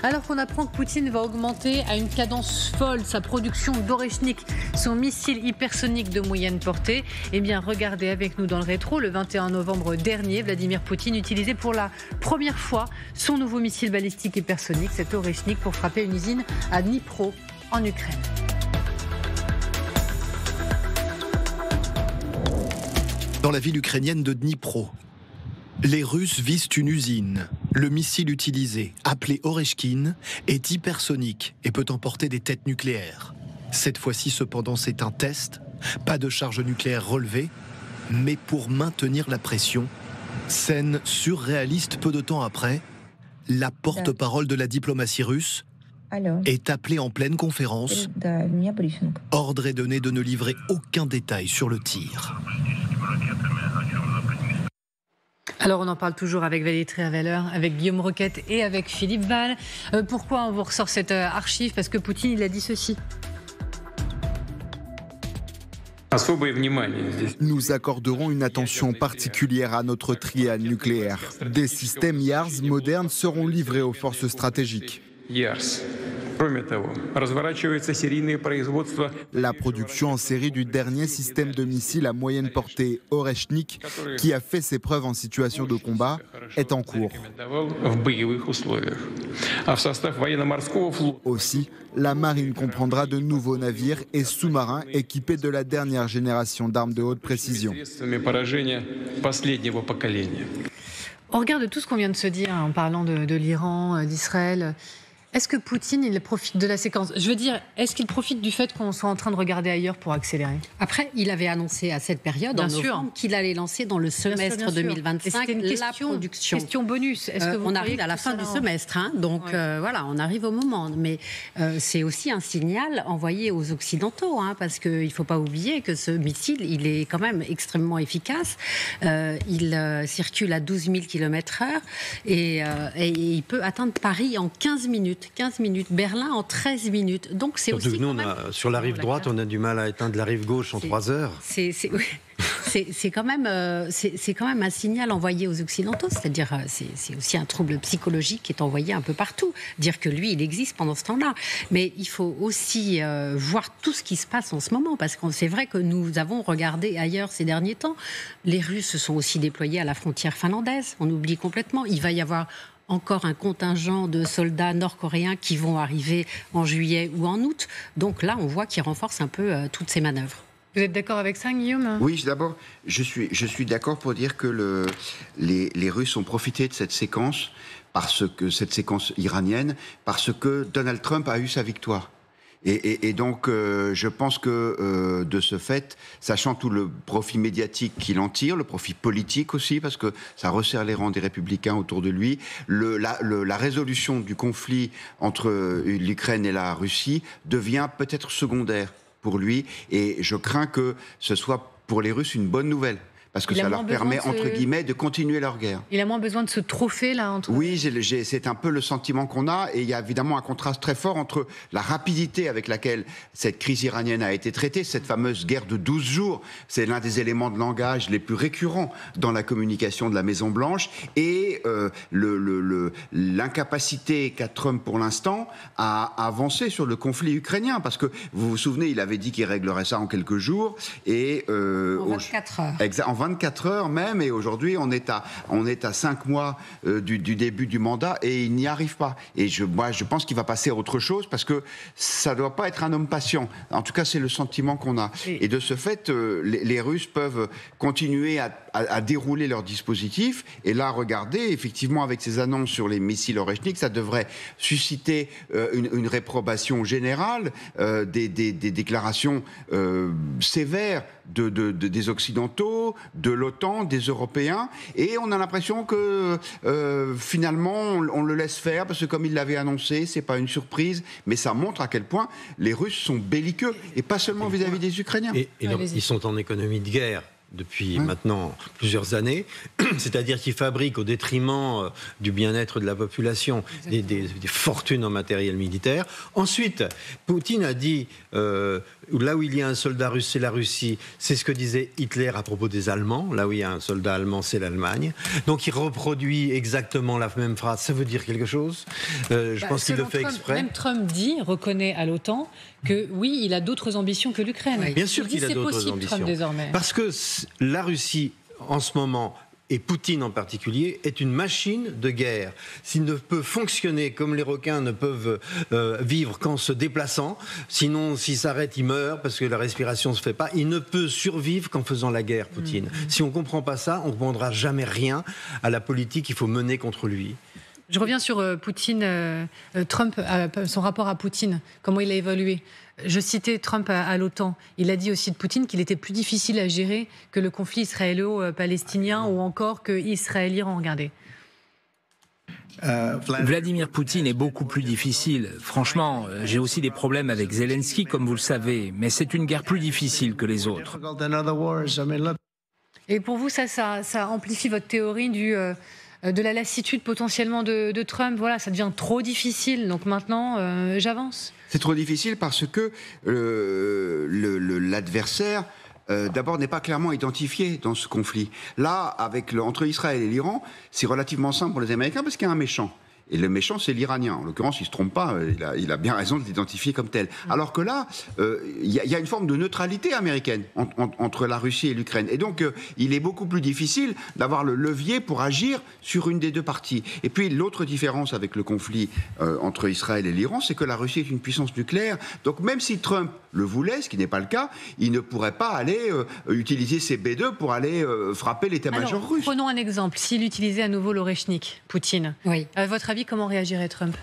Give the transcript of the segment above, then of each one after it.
Alors qu'on apprend que Poutine va augmenter à une cadence folle sa production d'Oreshnik, son missile hypersonique de moyenne portée. Eh bien, regardez avec nous dans le rétro, le 21 novembre dernier, Vladimir Poutine utilisait pour la première fois son nouveau missile balistique hypersonique, cet Oreshnik, pour frapper une usine à Dnipro, en Ukraine. Dans la ville ukrainienne de Dnipro, les Russes visent une usine. Le missile utilisé, appelé Oreshkin, est hypersonique et peut emporter des têtes nucléaires. Cette fois-ci, cependant, c'est un test. Pas de charge nucléaire relevée, mais pour maintenir la pression. Scène surréaliste peu de temps après, la porte-parole de la diplomatie russe est appelée en pleine conférence. Ordre est donné de ne livrer aucun détail sur le tir. Alors on en parle toujours avec Valérie Trierweiler, avec Guillaume Roquette et avec Philippe Val. Pourquoi on vous ressort cette archive? Parce que Poutine, il a dit ceci. Nous accorderons une attention particulière à notre triade nucléaire. Des systèmes YARS modernes seront livrés aux forces stratégiques. La production en série du dernier système de missiles à moyenne portée Oreshnik, qui a fait ses preuves en situation de combat, est en cours. Aussi, la marine comprendra de nouveaux navires et sous-marins équipés de la dernière génération d'armes de haute précision. Au regard de tout ce qu'on vient de se dire en parlant de l'Iran, d'Israël, est-ce que Poutine, il profite de la séquence? Je veux dire, est-ce qu'il profite du fait qu'on soit en train de regarder ailleurs pour accélérer? Après, il avait annoncé à cette période, en novembre, qu'il allait lancer dans le semestre 2025 la production. Question bonus. Est-ce que on arrive à la fin du semestre, hein, donc voilà, on arrive au moment. Mais c'est aussi un signal envoyé aux Occidentaux, hein, parce qu'il ne faut pas oublier que ce missile, il est quand même extrêmement efficace. Il circule à 12 000 km/h et il peut atteindre Paris en 15 minutes. 15 minutes, Berlin en 13 minutes. Donc c'est surtout aussi que nous, sur la rive droite, on a du mal à atteindre la rive gauche en 3 heures. C'est quand même un signal envoyé aux Occidentaux, c'est-à-dire c'est aussi un trouble psychologique qui est envoyé un peu partout. Dire que lui, il existe pendant ce temps-là. Mais il faut aussi voir tout ce qui se passe en ce moment, parce que c'est vrai que nous avons regardé ailleurs ces derniers temps. Les Russes se sont aussi déployés à la frontière finlandaise, on oublie complètement. Il va y avoir encore un contingent de soldats nord-coréens qui vont arriver en juillet ou en août. Donc là, on voit qu'ils renforcent un peu toutes ces manœuvres. Vous êtes d'accord avec ça, Guillaume? Oui, d'abord, je suis d'accord pour dire que les Russes ont profité de cette séquence iranienne, parce que Donald Trump a eu sa victoire. Et donc, je pense que de ce fait, sachant tout le profit médiatique qu'il en tire, le profit politique aussi, parce que ça resserre les rangs des républicains autour de lui, la résolution du conflit entre l'Ukraine et la Russie devient peut-être secondaire pour lui. Et je crains que ce soit pour les Russes une bonne nouvelle. Parce que ça leur permet, entre guillemets, de continuer leur guerre. Il a moins besoin de ce trophée-là entre... Oui, c'est un peu le sentiment qu'on a. Et il y a évidemment un contraste très fort entre la rapidité avec laquelle cette crise iranienne a été traitée, cette fameuse guerre de 12 jours. C'est l'un des éléments de langage les plus récurrents dans la communication de la Maison-Blanche. Et l'incapacité qu'a Trump pour l'instant à avancer sur le conflit ukrainien. Parce que, vous vous souvenez, il avait dit qu'il réglerait ça en quelques jours. Et, en 24 heures. En 24 heures même, et aujourd'hui on est à 5 mois du début du mandat et il n'y arrive pas. Et moi je pense qu'il va passer à autre chose, parce que ça ne doit pas être un homme patient. En tout cas, c'est le sentiment qu'on a. Et de ce fait, les Russes peuvent continuer à dérouler leur dispositif. Et là, regardez, effectivement, avec ces annonces sur les missiles Oreshnik, ça devrait susciter une réprobation générale, des déclarations sévères des Occidentaux, de l'OTAN, des Européens, et on a l'impression que finalement on le laisse faire, parce que comme il l'avait annoncé, c'est pas une surprise, mais ça montre à quel point les Russes sont belliqueux, et pas seulement vis-à-vis des Ukrainiens. Et ils sont en économie de guerre. depuis maintenant plusieurs années, c'est-à-dire qu'il fabrique au détriment du bien-être de la population des fortunes en matériel militaire. Ensuite, Poutine a dit, là où il y a un soldat russe, c'est la Russie. C'est ce que disait Hitler à propos des Allemands. Là où il y a un soldat allemand, c'est l'Allemagne. Donc il reproduit exactement la même phrase. Ça veut dire quelque chose. Je pense qu'il le fait exprès. Même Trump reconnaît à l'OTAN que oui, il a d'autres ambitions que l'Ukraine. Bien sûr qu'il a d'autres ambitions. Trump, désormais. Parce que la Russie, en ce moment, et Poutine en particulier, est une machine de guerre. S'il ne peut fonctionner comme les requins ne peuvent vivre qu'en se déplaçant, sinon s'il s'arrête, il meurt parce que la respiration ne se fait pas, il ne peut survivre qu'en faisant la guerre, Poutine. Si on ne comprend pas ça, on ne comprendra jamais rien à la politique qu'il faut mener contre lui. Je reviens sur Poutine, Trump, son rapport à Poutine, comment il a évolué. Je citais Trump à l'OTAN. Il a dit aussi de Poutine qu'il était plus difficile à gérer que le conflit israélo-palestinien ou encore que Israël-Iran. Regardez. Vladimir Poutine est beaucoup plus difficile. Franchement, j'ai aussi des problèmes avec Zelensky, comme vous le savez, mais c'est une guerre plus difficile que les autres. Et pour vous, ça amplifie votre théorie de la lassitude potentiellement de Trump. Voilà, ça devient trop difficile, donc maintenant, j'avance. C'est trop difficile parce que l'adversaire, d'abord, n'est pas clairement identifié dans ce conflit. Là, entre Israël et l'Iran, c'est relativement simple pour les Américains parce qu'il y a un méchant. Et le méchant, c'est l'Iranien. En l'occurrence, il ne se trompe pas, il a bien raison de l'identifier comme tel. Alors que là, il y a une forme de neutralité américaine entre la Russie et l'Ukraine. Et donc, il est beaucoup plus difficile d'avoir le levier pour agir sur une des deux parties. Et puis, l'autre différence avec le conflit entre Israël et l'Iran, c'est que la Russie est une puissance nucléaire. Donc, même si Trump le voulait, ce qui n'est pas le cas, il ne pourrait pas aller utiliser ses B-2 pour aller frapper l'état-major russe. Prenons un exemple. S'il utilisait à nouveau l'Oreshnik, Poutine, à votre avis, comment réagirait Trump ?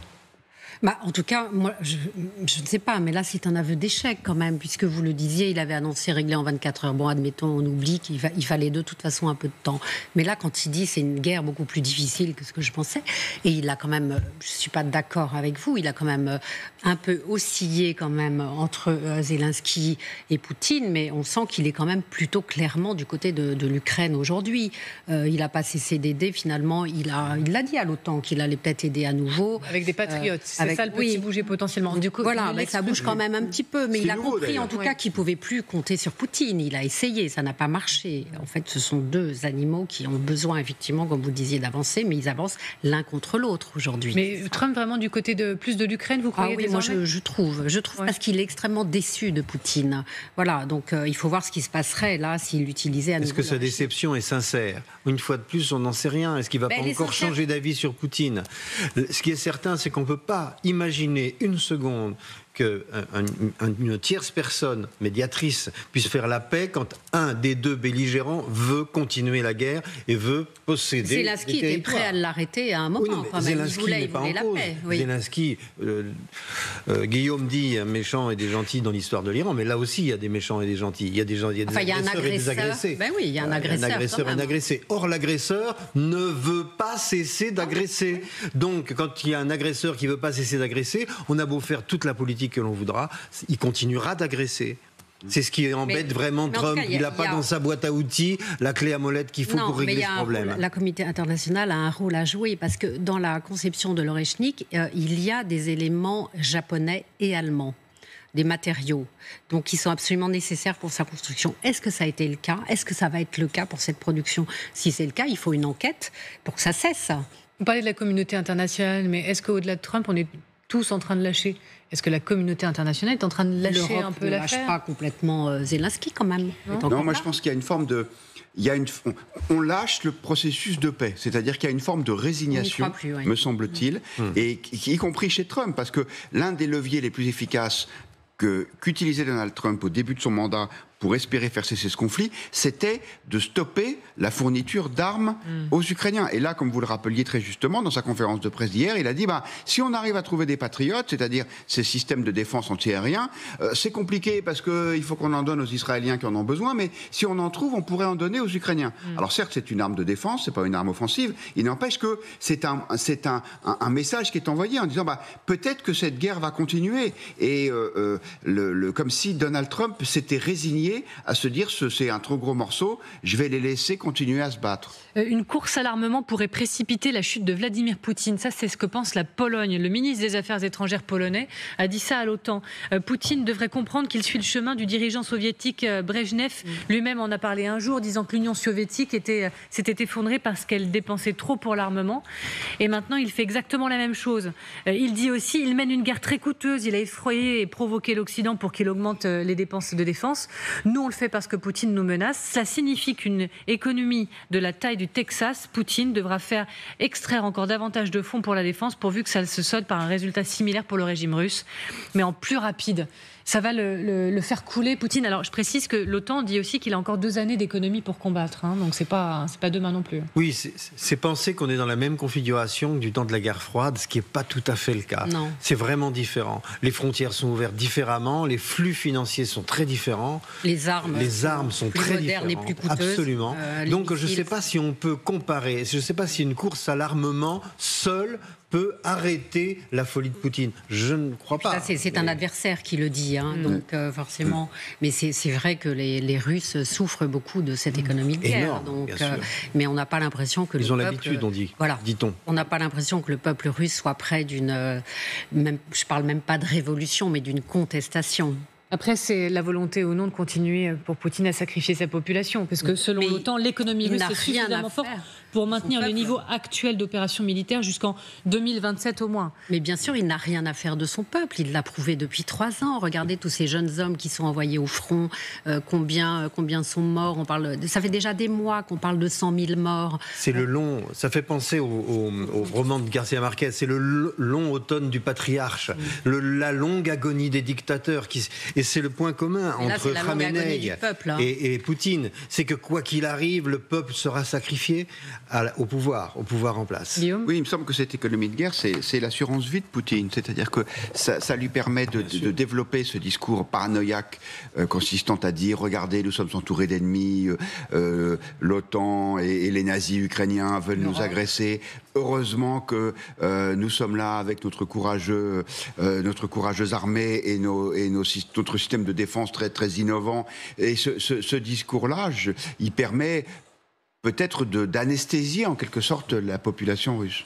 En tout cas, moi, je ne sais pas, mais là, c'est un aveu d'échec quand même, puisque vous le disiez, il avait annoncé régler en 24 heures. Bon, admettons, on oublie qu'il fallait de toute façon un peu de temps. Mais là, quand il dit c'est une guerre beaucoup plus difficile que ce que je pensais, et il a quand même, je ne suis pas d'accord avec vous, il a quand même un peu oscillé quand même entre Zelensky et Poutine, mais on sent qu'il est quand même plutôt clairement du côté de l'Ukraine aujourd'hui. Il n'a pas cessé d'aider, finalement, il l'a dit à l'OTAN qu'il allait peut-être aider à nouveau. Avec des patriotes. C'est ça le petit bouger potentiellement. Du coup, voilà, ça bouge quand même un petit peu, mais il a compris en tout cas qu'il ne pouvait plus compter sur Poutine. Il a essayé, ça n'a pas marché. En fait, ce sont deux animaux qui ont besoin, effectivement, comme vous le disiez, d'avancer, mais ils avancent l'un contre l'autre aujourd'hui. Mais Trump, vraiment du côté plus de l'Ukraine, vous croyez oui, moi je trouve parce qu'il est extrêmement déçu de Poutine. Voilà, donc il faut voir ce qui se passerait là s'il l'utilisait à nouveau. Est-ce que sa déception est sincère ? Une fois de plus, on n'en sait rien. Est-ce qu'il ne va pas encore changer d'avis sur Poutine ? Ce qui est certain, c'est qu'on ne peut pas imaginer une seconde qu'une tierce personne médiatrice puisse faire la paix quand un des deux belligérants veut continuer la guerre et veut posséder Zelensky était prêt à l'arrêter à un moment. Oui, Zelensky n'est pas en cause. Zelensky, Guillaume dit un méchant et des gentils dans l'histoire de l'Iran, mais là aussi il y a des méchants et des gentils. Il y a des agresseurs et des agressés. Ben oui, il y a un agresseur et un agressé. Or, l'agresseur ne veut pas cesser d'agresser. Donc, quand il y a un agresseur qui ne veut pas cesser d'agresser, on a beau faire toute la politique que l'on voudra, il continuera d'agresser. C'est ce qui embête vraiment Trump. Il n'a pas dans sa boîte à outils la clé à molette qu'il faut pour régler ce problème. La communauté internationale a un rôle à jouer parce que dans la conception de l'Oreshnik, il y a des éléments japonais et allemands, des matériaux, donc qui sont absolument nécessaires pour sa construction. Est-ce que ça a été le cas ? Est-ce que ça va être le cas pour cette production ? Si c'est le cas, il faut une enquête pour que ça cesse. Vous parlez de la communauté internationale, mais est-ce qu'au-delà de Trump, on est tous en train de lâcher ? Est-ce que la communauté internationale est en train de lâcher un peu l'affaire ? L'Europe ne lâche pas complètement Zelensky quand même. Non, moi je pense qu'il y a une forme de... on lâche le processus de paix, c'est-à-dire qu'il y a une forme de résignation, me semble-t-il, et y compris chez Trump, parce que l'un des leviers les plus efficaces qu'utilisait Donald Trump au début de son mandat pour espérer faire cesser ce conflit, c'était de stopper la fourniture d'armes aux Ukrainiens. Et là, comme vous le rappeliez très justement, dans sa conférence de presse d'hier, il a dit si on arrive à trouver des patriotes, c'est-à-dire ces systèmes de défense antiaériens, c'est compliqué parce qu'il faut qu'on en donne aux Israéliens qui en ont besoin, mais si on en trouve, on pourrait en donner aux Ukrainiens. Alors certes, c'est une arme de défense, c'est pas une arme offensive, il n'empêche que c'est un message qui est envoyé en disant peut-être que cette guerre va continuer. Et comme si Donald Trump s'était résigné résigner à se dire c'est un trop gros morceau, je vais les laisser continuer à se battre. Une course à l'armement pourrait précipiter la chute de Vladimir Poutine. Ça, c'est ce que pense la Pologne. Le ministre des Affaires étrangères polonais a dit ça à l'OTAN. Poutine devrait comprendre qu'il suit le chemin du dirigeant soviétique Brejnev. Lui-même en a parlé un jour, disant que l'Union soviétique s'était effondrée parce qu'elle dépensait trop pour l'armement. Et maintenant, il fait exactement la même chose. Il dit aussi, il mène une guerre très coûteuse. Il a effrayé et provoqué l'Occident pour qu'il augmente les dépenses de défense. Nous, on le fait parce que Poutine nous menace. Ça signifie qu'une économie de la taille du Texas, Poutine devra extraire encore davantage de fonds pour la défense pourvu que ça se solde par un résultat similaire pour le régime russe, mais en plus rapide. Ça va le faire couler, Poutine. Alors, je précise que l'OTAN dit aussi qu'il a encore 2 années d'économie pour combattre. Donc, c'est pas demain non plus. Oui, c'est penser qu'on est dans la même configuration que du temps de la guerre froide, ce qui n'est pas tout à fait le cas. Non. C'est vraiment différent. Les frontières sont ouvertes différemment, les flux financiers sont très différents. Les armes sont plus très modernes différentes. et plus coûteuses. Absolument. Donc, je ne sais pas si on peut comparer. Je ne sais pas si une course à l'armement seule peut arrêter la folie de Poutine. Je ne crois pas. C'est un adversaire qui le dit, donc forcément. Mais c'est vrai que les Russes souffrent beaucoup de cette économie de guerre. Énorme, donc, bien sûr. Mais on n'a pas l'impression que Ils ont l'habitude, on dit. Voilà. Dit-on. On n'a pas l'impression que le peuple russe soit près d'une... je parle même pas de révolution, mais d'une contestation. Après, c'est la volonté ou non de continuer pour Poutine à sacrifier sa population. Parce que selon l'OTAN, l'économie russe est suffisamment forte pour maintenir le niveau actuel d'opération militaire jusqu'en 2027 au moins. Mais bien sûr, il n'a rien à faire de son peuple. Il l'a prouvé depuis 3 ans. Regardez tous ces jeunes hommes qui sont envoyés au front. Combien sont morts. Ça fait déjà des mois qu'on parle de 100 000 morts. C'est le long... Ça fait penser au roman de Garcia Marquez. C'est le long automne du patriarche. La longue agonie des dictateurs. Et c'est le point commun entre Khamenei et Poutine. C'est que quoi qu'il arrive, le peuple sera sacrifié au pouvoir en place. Guillaume ? Oui, il me semble que cette économie de guerre, c'est l'assurance vie de Poutine. C'est-à-dire que ça lui permet de développer ce discours paranoïaque consistant à dire, regardez, nous sommes entourés d'ennemis, l'OTAN et les nazis ukrainiens veulent nous agresser. Heureusement que nous sommes là avec notre courageuse armée et notre système de défense très, très innovant. Et ce discours-là, il permet peut-être d'anesthésier en quelque sorte la population russe.